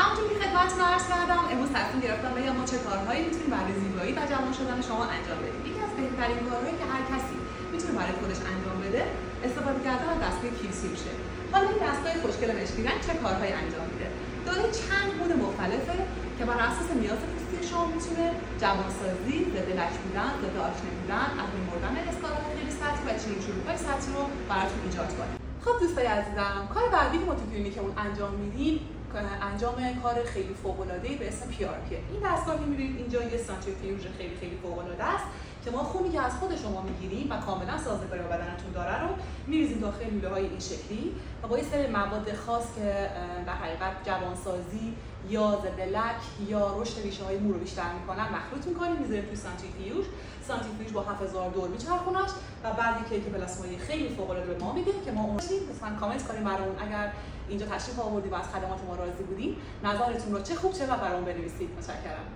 همونطور که خدمتتون عرض کردم امروز تصمیم گرفتم بگم ما چه کارهایی میتونیم برای زیبایی و جوان شدن شما انجام بدیم. یکی از بهترین کارهایی که هر کسی میتونه برای خودش انجام بده استفاده کردن از دستگاه کیلسیوشه. حالا این دستگاه خوشگل مشکی رنگ چه کارهایی انجام میده؟ داره چند گونه مختلفه که بر اساس نیاز پوستی شما میتونه جوانسازی، ضد لک بودن، ضد آکنه بودن، از بین بردن اسکالات خیلی سطحی و چین چروک‌های سطحی رو براتون ایجاد کنه. خب دوستای عزیزم، کار بعدی که ما تو کلینیکمون انجام میدیم انجام کار خیلی فوق‌العاده‌ای به اسم PRP. این دستگاه که می‌بینید اینجا یه سانتریفیوژ خیلی فوق‌العاده است که ما خونی که از خود شما میگیریم و کاملا سازگاری با بدنتون داره رو می‌ریزیم داخل لوله‌های این شکلی و با یه سری مواد خاص که در حقیقت جوانسازی یا ضد لک یا رشد ریشه‌های مو رو بیشتر می‌کنن مخلوط می‌کنیم، می‌ذاریم توی سانتریفیوژ با 7000 دور میچرخونش و بعد یک پلاسمایی خیلی فوق‌العاده به ما میده که ما اون لطفاً کامنت کنید برامون اگر اینجا تشریف آوردید و از خدمات ما راضی بودین، نظرتون رو چه خوب چه بد برامون بنویسید. متشکرم.